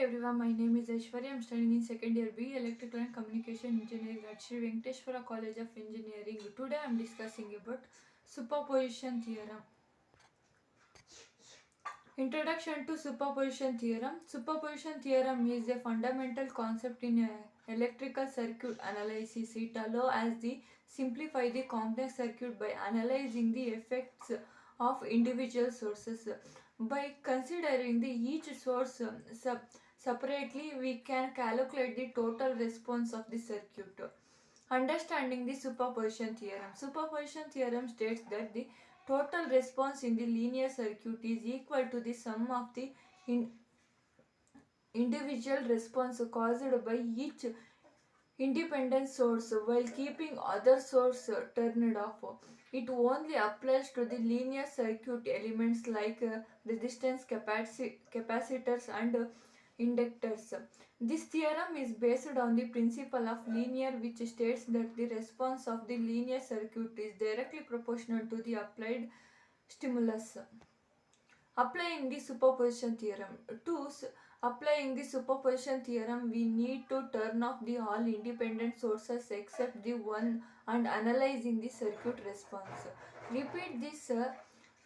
everyone, my name is Aishwarya. I'm studying in second year B Electrical and Communication Engineering at Sri Venkateshwara College of Engineering. Today I'm discussing about superposition theorem. Introduction to superposition theorem. Superposition theorem is a fundamental concept in electrical circuit analysis. It allows us to simplify the complex circuit by analyzing the effects of individual sources. By considering each source separately, we can calculate the total response of the circuit. Understanding the superposition theorem. Superposition theorem states that the total response in the linear circuit is equal to the sum of the individual response caused by each independent source while keeping other source turned off. It only applies to the linear circuit elements like resistance, capacitors and inductors. This theorem is based on the principle of linear, which states that the response of the linear circuit is directly proportional to the applied stimulus. Applying the superposition theorem. Applying the superposition theorem, we need to turn off the all independent sources except the one and analyzing the circuit response. Repeat this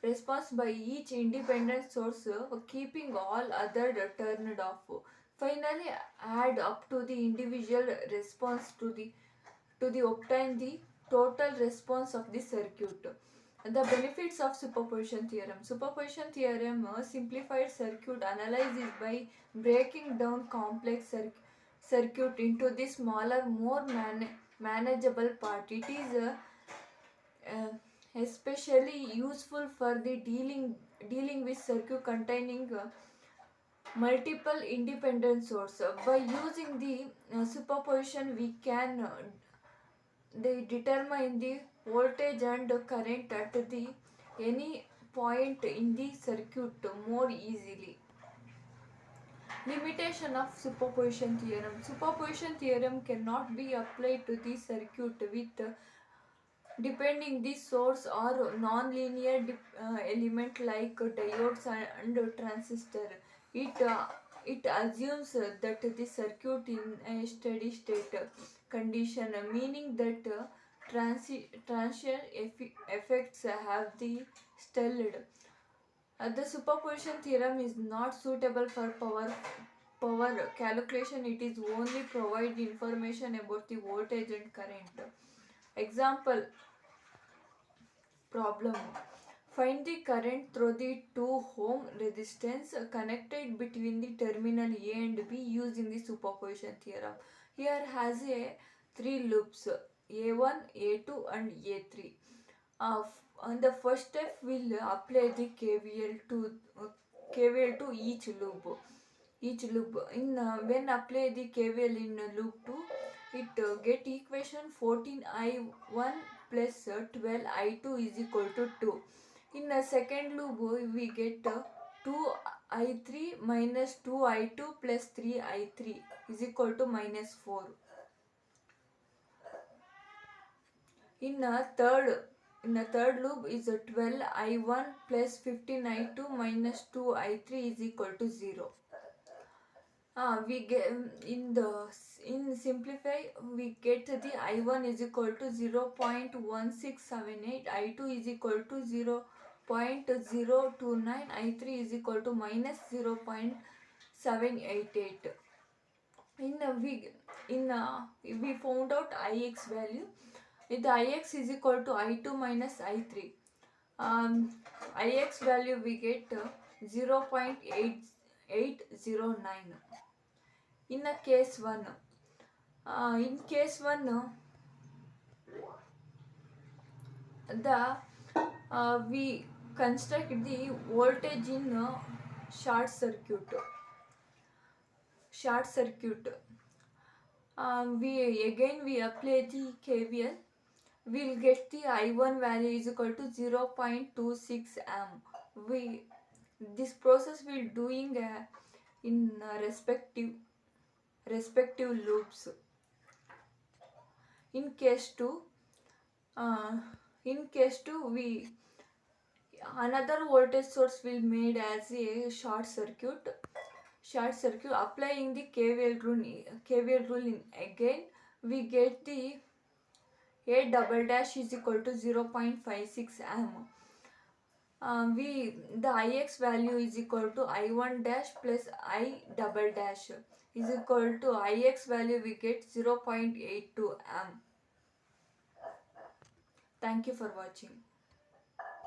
response by each independent source, keeping all other turned off. Finally, add up to the individual response to the obtain the total response of the circuit. The benefits of superposition theorem. Superposition theorem simplified circuit analysis by breaking down complex circuit into the smaller, more manageable part. It is uh, especially useful for the dealing with circuit containing multiple independent sources. By using the superposition, we can they determine the voltage and current at the any point in the circuit more easily. Limitation of superposition theorem. Superposition theorem cannot be applied to the circuit with depending the source or non-linear element like diodes and transistor. It assumes that the circuit in a steady state condition, meaning that transient effects have the stalled. The superposition theorem is not suitable for power calculation. It is only provide information about the voltage and current. Example problem. Find the current through the 2 ohm resistance connected between the terminal A and B using the superposition theorem. Here has a 3 loops A1, A2 and A3. On the first step, we'll apply the KVL to each loop. In when apply the KVL in loop 2, it get equation 14i1 plus 12i2 is equal to 2. In the second loop, we get 2i3 minus 2i2 plus 3i3 is equal to minus 4. In the third loop is 12i1 plus 15i2 minus 2i3 is equal to 0. We get in simplify, we get the I1 is equal to 0.1678, I2 is equal to 0.029, I3 is equal to minus 0.788. We found out Ix value. The Ix is equal to I2 minus I3. Ix value we get 0.8809. In a case 1, in case 1, the we construct the voltage in short circuit. We apply the KVL. We'll get the I1 value is equal to 0.26 amp. This process will doing in respective loops. In case 2, we another voltage source will made as a short circuit. short circuit. Applying the KVL rule in again, we get the A double dash is equal to 0.56 ohm. The Ix value is equal to I1 dash plus I double dash is equal to Ix value, we get 0.82 ohm. Thank you for watching.